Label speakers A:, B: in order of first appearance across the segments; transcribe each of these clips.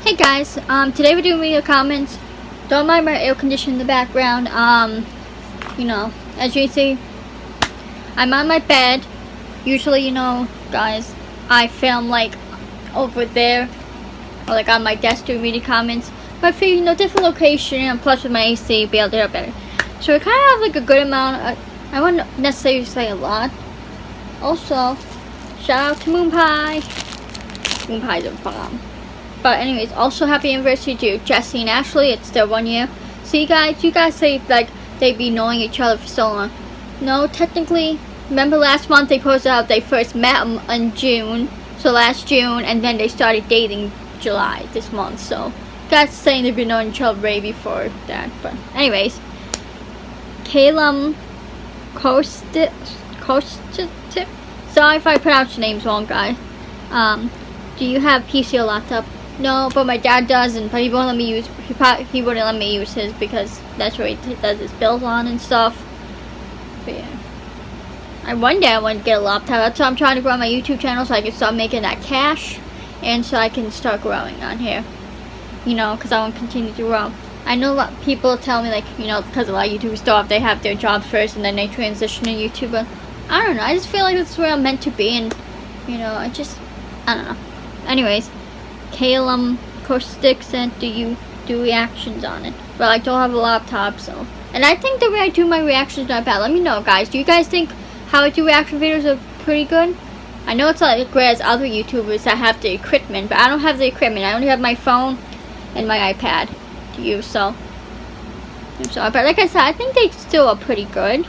A: Hey guys, today we're doing video comments. Don't mind my air conditioner in the background. You know, as you see, I'm on my bed. Usually, you know, guys, I film like over there, or like on my desk doing video comments. But for, you know, different location, and plus with my AC, be able to hear better. So we kind of have like a good amount. I wouldn't necessarily say a lot. Also, shout out to Moon Pie. Moon Pie's a bomb. But anyways, also happy anniversary to Jesse and Ashley. It's their 1 year. So you guys say like they'd be knowing each other for so long. No, technically, remember last month they posted out they first met in June. So last June, and then they started dating July this month. So you guys saying they've been knowing each other way before that. But anyways, Calum Kostic. Sorry if I pronounced your names wrong, guys. Do you have PC or laptop? No, but my dad does, but he won't let me use. He wouldn't let me use his because that's where he does his bills on and stuff. But yeah, one day I want to get a laptop. That's why I'm trying to grow my YouTube channel so I can start making that cash, and so I can start growing on here. You know, because I want to continue to grow. I know a lot of people tell me like, you know, because a lot of YouTubers start, they have their jobs first and then they transition to YouTube. But I don't know. I just feel like that's where I'm meant to be, and you know, I don't know. Anyways. Calum Kostic said, do you do reactions on it? Well, I don't have a laptop, so. And I think the way I do my reactions is not bad. Let me know, guys. Do you guys think how I do reaction videos are pretty good? I know it's not as great as other YouTubers that have the equipment, but I don't have the equipment. I only have my phone and my iPad to use, so. I'm sorry, but like I said, I think they still are pretty good.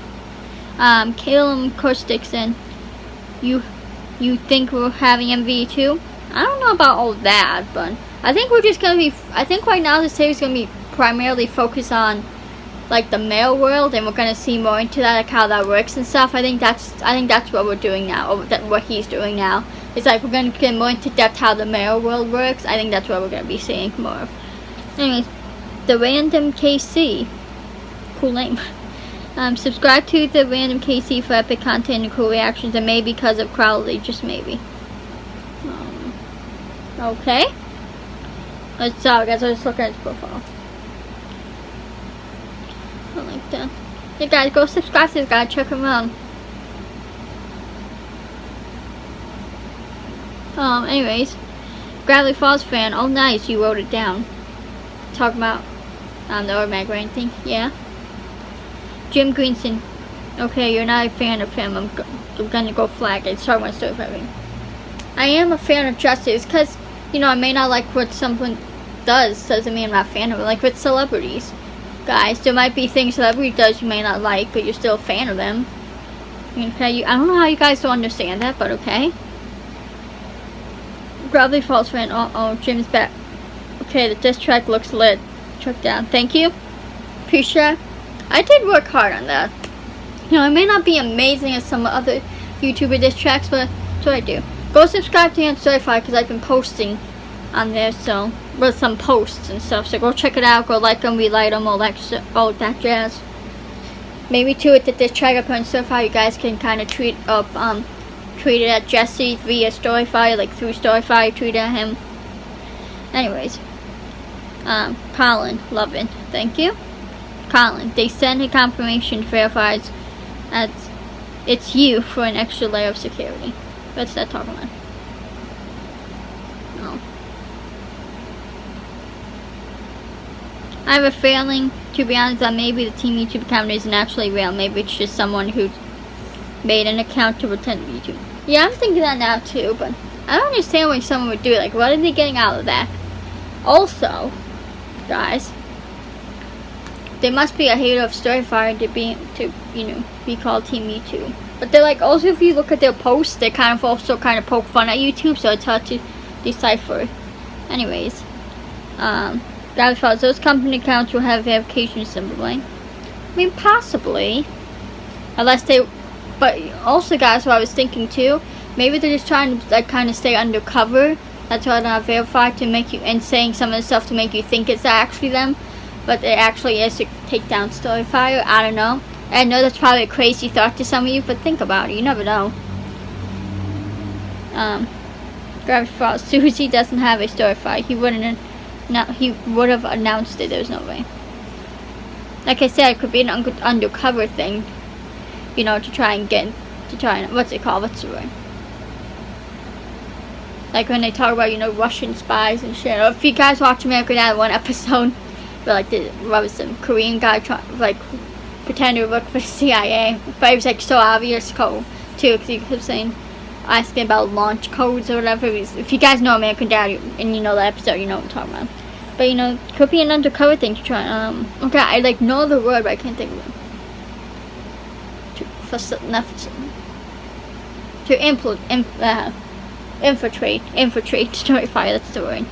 A: Calum Kostic said, you think we're having MV too? I don't know about all that, but I think we're just gonna be. I think right now the series is gonna be primarily focused on like the mail world, and we're gonna see more into that, like how that works and stuff. I think that's what we're doing now, or what he's doing now. It's like we're gonna get more into depth how the mail world works. I think that's what we're gonna be seeing more of. Anyways, the Random KC, cool name. Subscribe to the Random KC for epic content and cool reactions, and maybe because of Crowley, just maybe. Okay. Let's guys, I'll just look at his profile. I like that. Hey guys, go subscribe to this guy, check him out. Anyways. Gravely Falls fan, oh nice, you wrote it down. Talking about the automatic rain thing, yeah. Jim Greenson, okay, you're not a fan of him, I'm gonna go flag it, sorry, my Storyfire. I am a fan of Justice, because you know, I may not like what someone doesn't mean I'm not a fan of it. Like with celebrities, guys, there might be things celebrity does you may not like, but you're still a fan of them. Okay, I don't know how you guys don't understand that, but okay. Gravely Falls fan, Jim's back. Okay, the diss track looks lit. Check down. Thank you. Appreciate it. I did work hard on that. You know, it may not be amazing as some other YouTuber diss tracks, but that's what I do. Go subscribe to Storyfire because I've been posting on there, so with some posts and stuff. So go check it out. Go like them, relight them, all that jazz. Maybe too with this track up on Storyfire, you guys can kind of tweet it at Jesse via Storyfire, like through Storyfire, tweet at him. Anyways, Colin, love it. Thank you, Colin. They send a confirmation verifies as it's you for an extra layer of security. What's that talking about? No. I have a feeling, to be honest, that maybe the team YouTube account isn't actually real. Maybe it's just someone who made an account to pretend to be YouTube. Yeah, I'm thinking that now too, but I don't understand why someone would do it. Like, what are they getting out of that? Also, guys, there must be a hater of Storyfire to be called Team YouTube. But they're like, also if you look at their posts, they kind of also kind of poke fun at YouTube, so it's hard to decipher. Anyways, Gravity Falls, those company accounts will have verification symbol, right? I mean, possibly, unless they. But also, guys, what I was thinking too, maybe they're just trying to like kind of stay undercover. That's why they're not verified to make you and saying some of the stuff to make you think it's actually them, but it actually is to take down Storyfire. I don't know. I know that's probably a crazy thought to some of you, but think about it. You never know. Gravity Falls. Susie doesn't have a Storyfire. He wouldn't No, he would have announced it. There's no way. Like I said, it could be an undercover thing, you know, to try and what's it called? What's the word? Like when they talk about, you know, Russian spies and shit. Or if you guys watch American Idol, one episode where like what was some Korean guy pretending to work for the CIA, but it was like so obvious code too, because he kept saying, asking about launch codes or whatever. If you guys know American Dad and you know the episode, you know what I'm talking about. But you know, it could be an undercover thing to try. Okay, I like know the word, but I can't think of it. Infiltrate Storyfire. That's the word.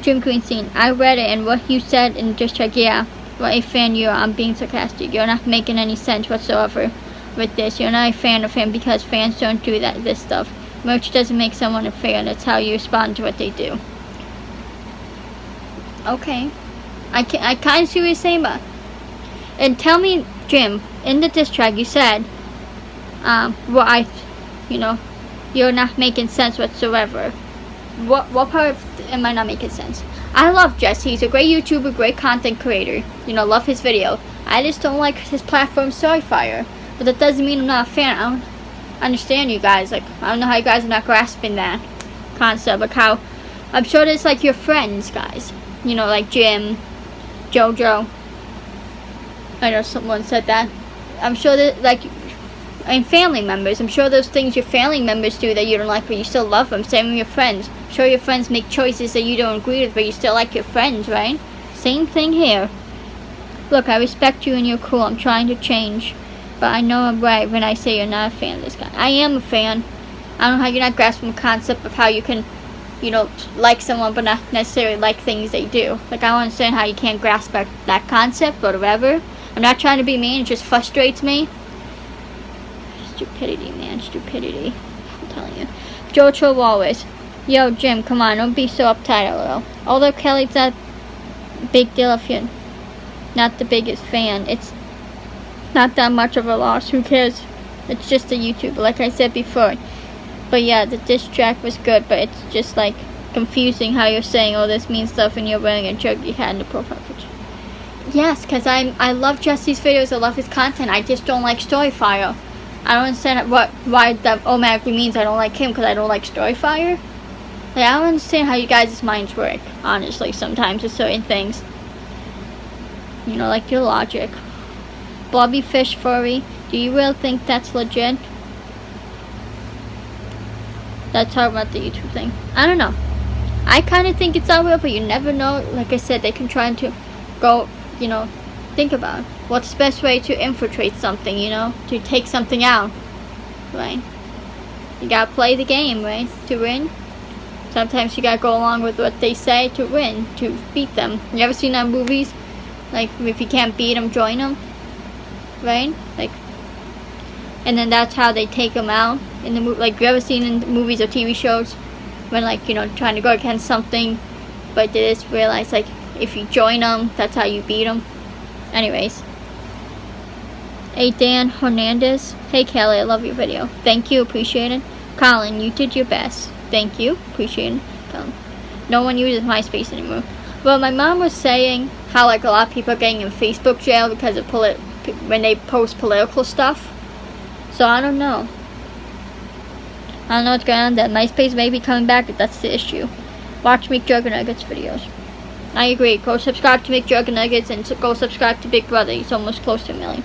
A: Dream Queen scene. I read it, and what you said in just check. Yeah, what a fan you are. I'm being sarcastic. You're not making any sense whatsoever with this. You're not a fan of him because fans don't do this stuff. Merch doesn't make someone a fan. That's how you respond to what they do. Okay, I kind of see what you're saying, but and tell me, Jim, in the diss track you said, you know, you're not making sense whatsoever. What part am I not making sense? I love Jesse. He's a great YouTuber, great content creator. You know, love his video. I just don't like his platform, Storyfire. But that doesn't mean I'm not a fan. I don't understand you guys. Like, I don't know how you guys are not grasping that concept. Like how, I'm sure there's like your friends, guys. You know, like Jim, Jojo. I know someone said that. I'm sure that, like, and family members. I'm sure those things your family members do that you don't like, but you still love them. Same with your friends. I'm sure your friends make choices that you don't agree with, but you still like your friends, right? Same thing here. Look, I respect you and you're cool. I'm trying to change. But I know I'm right when I say you're not a fan of this guy. I am a fan. I don't know how you're not grasping the concept of how you can, you know, like someone but not necessarily like things they do. Like, I don't understand how you can't grasp that concept, but whatever. I'm not trying to be mean, it just frustrates me. Stupidity, man, stupidity. I'm telling you. Jojo Walrus. Yo, Jim, come on, don't be so uptight, LOL. Although Kelly's not a big deal if you're not the biggest fan. It's not that much of a loss, who cares? It's just a YouTuber, like I said before. But yeah, the diss track was good, but it's just like confusing how you're saying all this mean stuff and you're wearing a joke you had in the profile picture. Yes, because I love Jesse's videos, I love his content, I just don't like Storyfire. I don't understand why that automatically means I don't like him because I don't like Storyfire. Like, I don't understand how you guys' minds work, honestly, sometimes with certain things. You know, like your logic. Blobby Fish Furry, do you really think that's legit? That's talking about the YouTube thing. I don't know. I kind of think it's all real, but you never know. Like I said, they can try to go, you know, think about what's the best way to infiltrate something, you know, to take something out, right? You gotta play the game, right, to win. Sometimes you gotta go along with what they say to win, to beat them. You ever seen that in movies? Like, if you can't beat them, join them, right? Like, and then that's how they take them out in the movie. Like, you ever seen in movies or TV shows when, like, you know, trying to go against something, but they just realize, like, if you join them, that's how you beat them. Anyways. Hey, Dan Hernandez. Hey, Kelly, I love your video. Thank you, appreciate it. Colin, you did your best. Thank you, appreciate it. Colin. No one uses MySpace anymore. Well, my mom was saying how, like, a lot of people are getting in Facebook jail because of when they post political stuff. So I don't know. I don't know what's going on. That MySpace may be coming back if that's the issue. Watch McJuggernuggets videos. I agree. Go subscribe to McJuggernuggets and go subscribe to Big Brother. He's almost close to 1 million.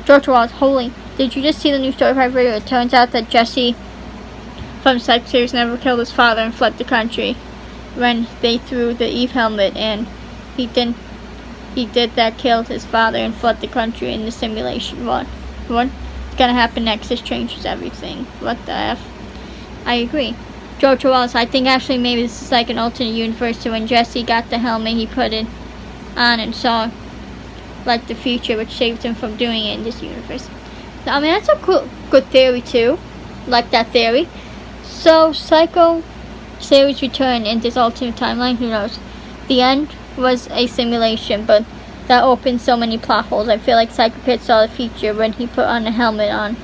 A: George Wallace, holy. Did you just see the new Storyfire video? It turns out that Jesse from Psych series never killed his father and fled the country when they threw the Eve helmet, and he did that, killed his father and fled the country in the simulation. What's gonna happen next? This changes everything. What the F? I agree. George Wallace, I think actually maybe this is like an alternate universe, so when Jesse got the helmet, he put it on and saw like the future, which saved him from doing it in this universe. So, I mean, that's a good theory too. Like that theory. So Psycho series return in this alternate timeline, who knows? The end was a simulation, but that opened so many plot holes. I feel like Psycho Kid saw the future when he put on a helmet on,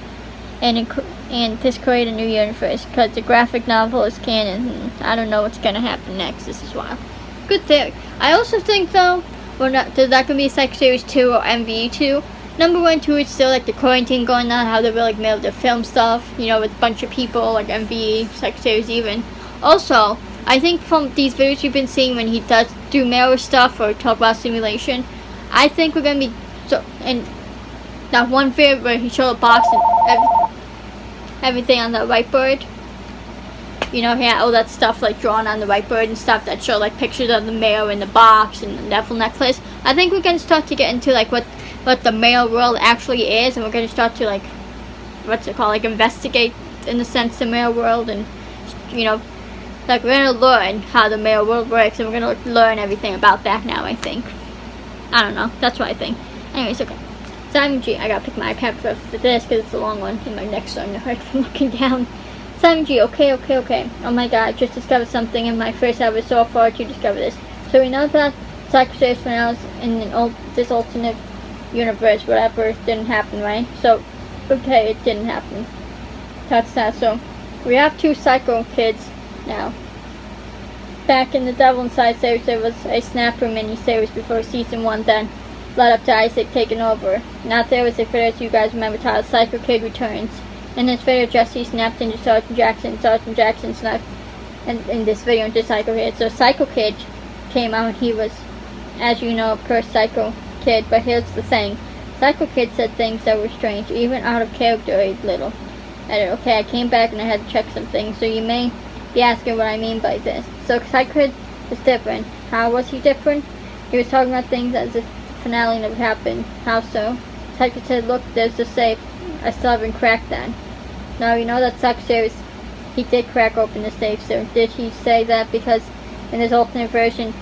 A: and this created a new universe, because the graphic novel is canon, and I don't know what's gonna happen next. This is wild. Good theory. I also think though, there's not gonna be Psycho Series 2 or MVE 2. Number 1, 2 is still like the quarantine going on, how they will like mail their film stuff, you know, with a bunch of people, like MVE, Psycho Series even. Also, I think from these videos you've been seeing when he does do mail stuff or talk about simulation, I think we're gonna be in that one video where he showed a box and everything on the whiteboard. You know, he had all that stuff like drawn on the whiteboard and stuff that showed like pictures of the mail in the box and the devil necklace. I think we're gonna start to get into like what the mail world actually is, and we're gonna start to like, what's it called, like investigate in the sense the mail world, and you know, like we're gonna learn how the mail world works, and we're gonna learn everything about that now. I think. I don't know. That's what I think. Anyways, okay. Simon G. I gotta pick my iPad for this because it's a long one, and my neck's starting to hurt from looking down. Simon G. Okay. Oh my God! I just discovered something in my first ever so far to discover this. So we know that Psycho Series finales in this alternate universe, whatever, didn't happen, right? So, okay, it didn't happen. That's that. So, we have 2 Psycho kids now. Back in the Devil Inside series, there was a Snapper mini-series before season 1 then led up to Isaac taking over. Now there was a video, as you guys remember, titled Psycho Kid Returns. In this video, Jesse snapped into Sergeant Jackson snapped in this video into Psycho Kid. So Psycho Kid came out and he was, as you know, of course, Psycho Kid, but here's the thing. Psycho Kid said things that were strange, even out of character a little. Okay, I came back and I had to check some things, so you may be asking what I mean by this. So Psycho Kid was different. How was he different? He was talking about things as if the finale never happened. How so? Psycho said, look, there's the safe. I still haven't cracked that. Now you know that Psycho Series, he did crack open the safe, so did he say that because in his alternate version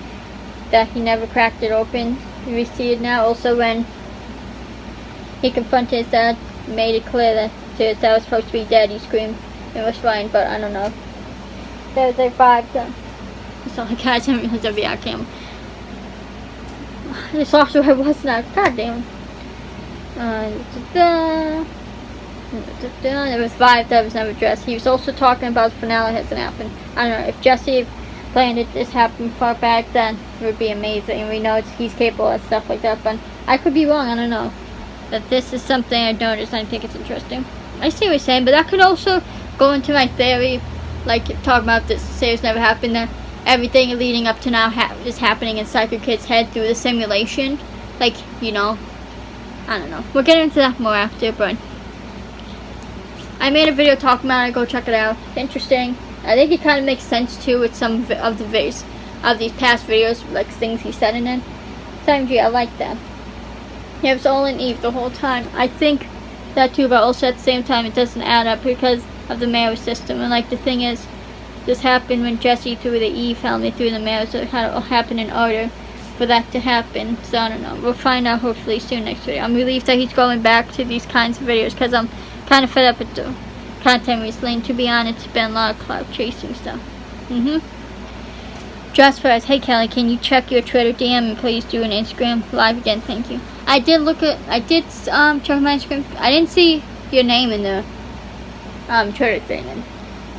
A: that he never cracked it open? We see it now. Also when he confronted his dad, made it clear that his dad was supposed to be dead. He screamed it was fine, but I don't know. There was a 5 done. So like guys, I realized the VR cam. The software was not. God damn. There was 5 that was never addressed. He was also talking about the finale hasn't happened. I don't know if Jesse planned it this happened far back then, it would be amazing. And we know he's capable of stuff like that, but I could be wrong. I don't know. But this is something I noticed and I think it's interesting. I see what you're saying, but that could also go into my theory, like talking about this series never happened, that everything leading up to now is happening in Psycho Kid's head through the simulation. Like, you know, I don't know. We'll get into that more after, but I made a video talking about it. Go check it out. It's interesting. I think it kind of makes sense too with some of the videos, of these past videos, like things he said in it. Simon G, I like that. Yeah, it was all in Eve the whole time. I think that too, but also at the same time it doesn't add up because of the Mayo system. And like the thing is, this happened when Jesse threw the Eve helmet through the Mayo, so it had to happen in order for that to happen. So I don't know. We'll find out hopefully soon next video. I'm relieved that he's going back to these kinds of videos because I'm kind of fed up with the content recently, and to be honest, it's been a lot of cloud chasing stuff. Just first, hey Kelly, can you check your Twitter DM and please do an Instagram live again? Thank you. I did check my Instagram. I didn't see your name in the Twitter thing. And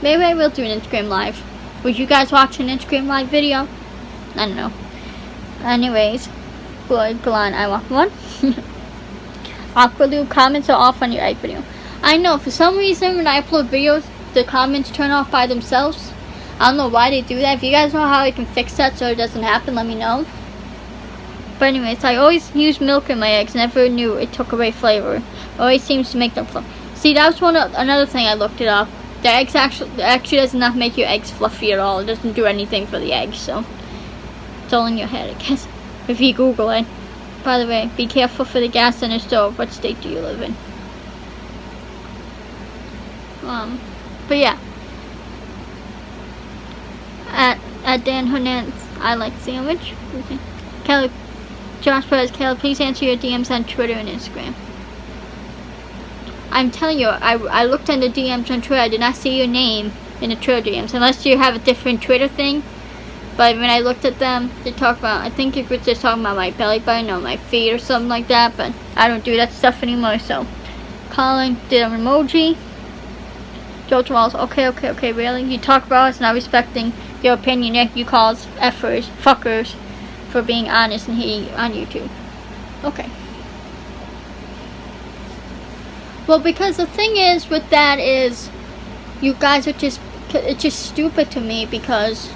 A: maybe I will do an Instagram live. Would you guys watch an Instagram live video? I don't know. Anyways, good, go on. I want one. Aqualoo, comments are off on your egg video. I know, for some reason when I upload videos, the comments turn off by themselves. I don't know why they do that. If you guys know how I can fix that so it doesn't happen, let me know. But anyways, I always use milk in my eggs. Never knew it took away flavor. It always seems to make them fluffy. See, that was another thing I looked it up. The eggs actually does not make your eggs fluffy at all. It doesn't do anything for the eggs, so it's all in your head, I guess. If you Google it. By the way, be careful for the gas in the stove. What state do you live in? But yeah. At Dan Hernandez, I like sandwich. Okay. Kelly, Josh Perez, Kelly, please answer your DMs on Twitter and Instagram. I'm telling you, I looked on the DMs on Twitter. I did not see your name in the Twitter DMs, unless you have a different Twitter thing. But when I looked at them, they talk about, I think it was just talking about my belly button or my feet or something like that. But I don't do that stuff anymore. So, Colin did an emoji. George Walls, okay, really? You talk about us not respecting your opinion if you calls effers, fuckers, for being honest and hating on YouTube. Okay. Well, because the thing is with that is, you guys are just, it's just stupid to me because,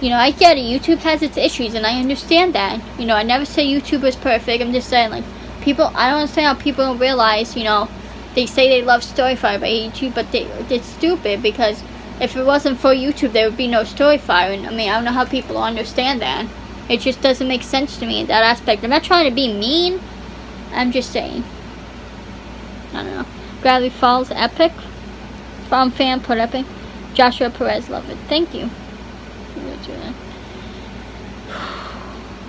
A: you know, I get it, YouTube has its issues and I understand that. You know, I never say YouTube is perfect, I'm just saying, like, people, I don't understand how people don't realize, you know, they say they love Storyfire by YouTube, but it's stupid because if it wasn't for YouTube, there would be no Storyfire. And I mean, I don't know how people understand that. It just doesn't make sense to me in that aspect. I'm not trying to be mean. I'm just saying. I don't know. Gravity Falls, epic. From fan, put epic. Joshua Perez, love it. Thank you.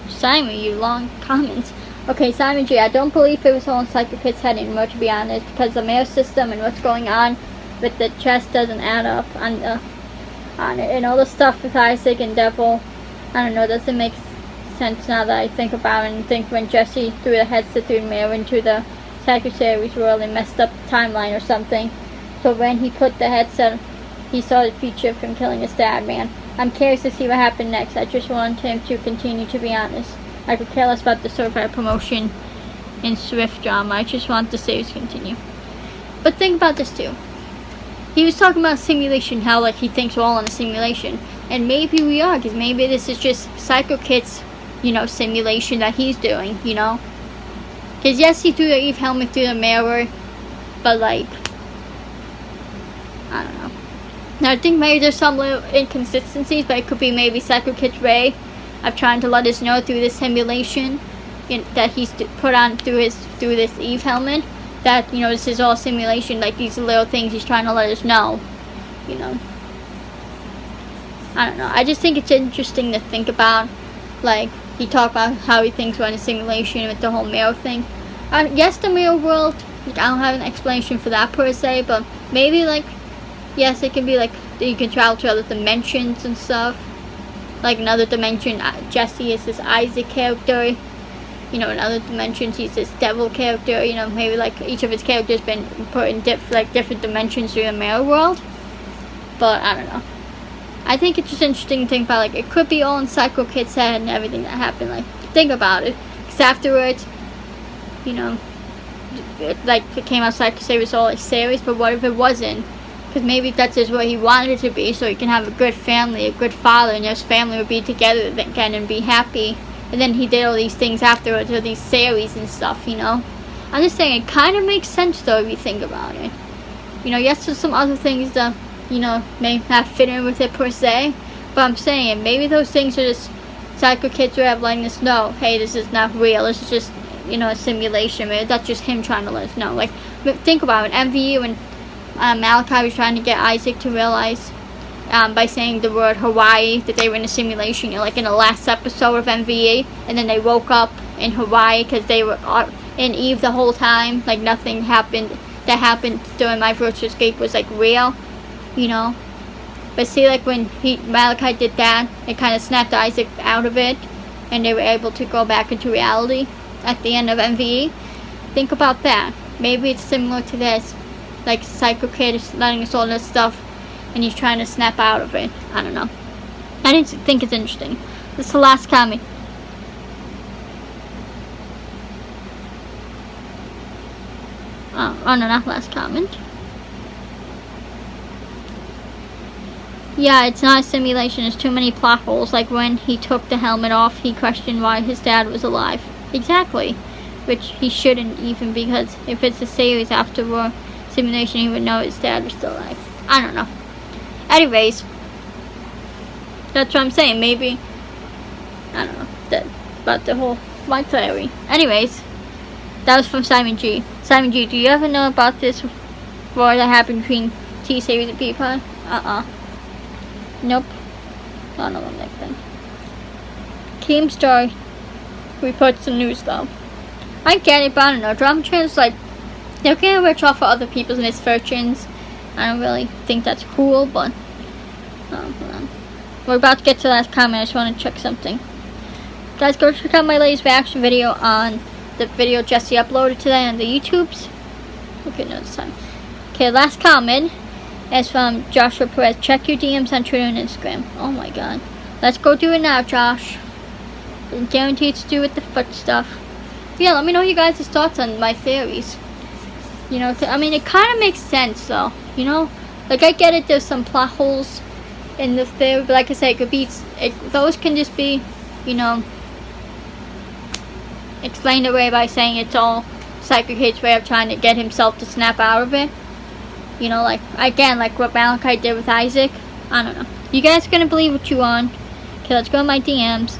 A: Simon, you long comments. Okay, Simon G, I don't believe it was all in Psycho Kid's head anymore, to be honest, because the mail system and what's going on with the chest doesn't add up on it, and all the stuff with Isaac and Devil. I don't know, doesn't make sense now that I think about it, and think when Jesse threw the headset through the mail into the Psycho Series world and messed up the timeline or something. So when he put the headset, he saw the future of him killing his dad, man. I'm curious to see what happened next. I just want him to continue, to be honest. I could care less about the Storyfire promotion and Swift drama. I just want the series to continue. But think about this too. He was talking about simulation, how like he thinks we're all in a simulation. And maybe we are, because maybe this is just Psycho Kid's, you know, simulation that he's doing, you know. Because yes, he threw the Eve helmet through the mirror, but like, I don't know. Now I think maybe there's some little inconsistencies, but it could be maybe Psycho Kid's way of trying to let us know through this simulation that he's put on through this Eve helmet that, you know, this is all simulation, like these little things he's trying to let us know, you know. I don't know. I just think it's interesting to think about. Like, he talked about how he thinks we're in a simulation with the whole mirror thing. Yes, the mirror world, like, I don't have an explanation for that per se, but maybe, like, yes, it can be, like, you can travel to other dimensions and stuff. Like, another dimension, Jesse is this Isaac character. You know, in other dimensions, he's this devil character. You know, maybe, like, each of his characters been put in different dimensions through the mirror world. But, I don't know. I think it's just interesting to think about, like, it could be all in Psycho Kid's head and everything that happened. Like, think about it. Because afterwards, you know, it came out Psycho Series all a series, but what if it wasn't? Because maybe that's just what he wanted it to be, so he can have a good family, a good father, and his family would be together again and be happy. And then he did all these things afterwards, or these series and stuff, you know. I'm just saying, it kind of makes sense, though, if you think about it. You know, yes, there's some other things that, you know, may not fit in with it per se, but I'm saying, maybe those things are just Psycho Kid's way of letting us know, hey, this is not real, this is just, you know, a simulation. Maybe that's just him trying to let us know. Like, think about it, MVU and Malachi was trying to get Isaac to realize by saying the word Hawaii that they were in a simulation, you know, like in the last episode of MVE, and then they woke up in Hawaii because they were in Eve the whole time, like nothing happened that happened during My Virtual Escape was like real, you know. But see, like when Malachi did that, it kind of snapped Isaac out of it, and they were able to go back into reality at the end of MVE. Think about that. Maybe it's similar to this. Like, Psycho Kid is letting us all this stuff, and he's trying to snap out of it. I don't know. I didn't think it's interesting. This is the last comment. Oh no, not last comment. Yeah, it's not a simulation. There's too many plot holes. Like when he took the helmet off, he questioned why his dad was alive. Exactly. Which he shouldn't even, because if it's a series after simulation, he would know his dad was still alive. I don't know. Anyways, that's what I'm saying. Maybe, I don't know, that about the whole my theory. Anyways, that was from Simon G. Simon G, do you ever know about this war that happened between T-Series and Peapod? Nope. I don't know what next then. Keemstar reports the news though. I get it, but I don't know. Drama channels, like, they're getting rich off of other people's misfortunes. I don't really think that's cool, but hold on. We're about to get to the last comment. I just want to check something. Guys, go check out my latest reaction video on the video Jesse uploaded today on the YouTubes. Okay, no, this time. Okay, last comment. It's from Joshua Perez. Check your DMs on Twitter and Instagram. Oh my god. Let's go do it now, Josh. Guaranteed to do with the foot stuff. Yeah, let me know you guys' thoughts on my theories. You know, I mean, it kind of makes sense, though. You know? Like, I get it, there's some plot holes in the theory, but like I said, it could be, those can just be, you know, explained away by saying it's all Psychic Kate's way of trying to get himself to snap out of it. You know, like, again, like what Malachi did with Isaac. I don't know. You guys are gonna believe what you want. Okay, let's go to my DMs.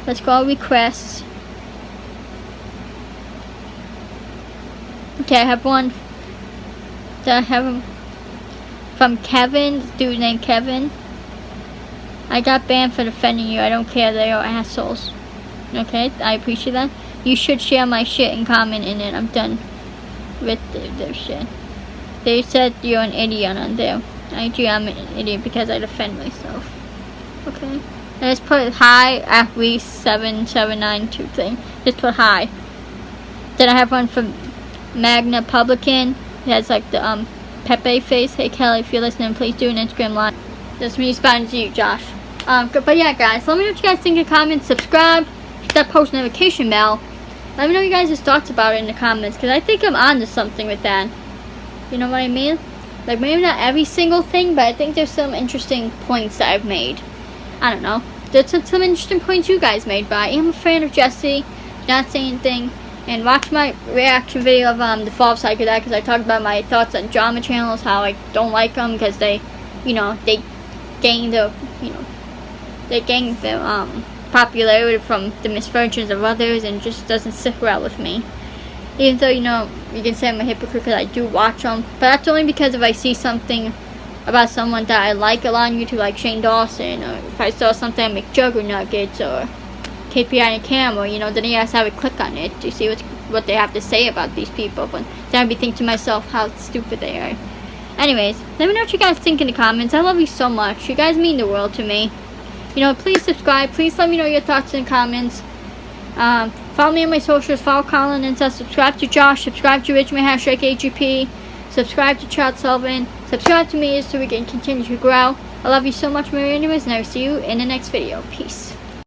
A: Let's go requests. Okay, I have one. I have from Kevin, dude named Kevin. I got banned for defending you. I don't care. They are assholes. Okay, I appreciate that. You should share my shit and comment in it. I'm done with their shit. They said you're an idiot on there. I agree, I'm an idiot because I defend myself. Okay. And just put hi at least 7792 thing. Just put hi. Then I have one from Magna Publican. It has like the Pepe face. Hey Kelly, if you're listening, please do an Instagram live. That's me responding to you, Josh. But yeah, guys, let me know what you guys think in the comments. Subscribe, hit that post notification bell. Let me know you guys' thoughts about it in the comments, because I think I'm onto something with that. You know what I mean? Like, maybe not every single thing, but I think there's some interesting points that I've made. I don't know. There's some interesting points you guys made, but I am a fan of Jesse. Not saying anything. And watch my reaction video of the Fall of Psycho Dad, because I talked about my thoughts on drama channels, how I don't like them because they, you know, they gain the, you know, they gain the popularity from the misfortunes of others, and just doesn't sit well with me. Even though, you know, you can say I'm a hypocrite because I do watch them, but that's only because if I see something about someone that I like a lot on YouTube, like Shane Dawson, or if I saw something on McJuggernuggets or KPI and Cam, or, you know, then you guys have a click on it to see what they have to say about these people. But then I'd be thinking to myself how stupid they are. Anyways, let me know what you guys think in the comments. I love you so much. You guys mean the world to me. You know, please subscribe. Please let me know your thoughts in the comments. Follow me on my socials. Follow Colin and subscribe to Josh. Subscribe to Richmond #AGP. Subscribe to Charles Sullivan. Subscribe to me so we can continue to grow. I love you so much, my enemies, and I will see you in the next video. Peace.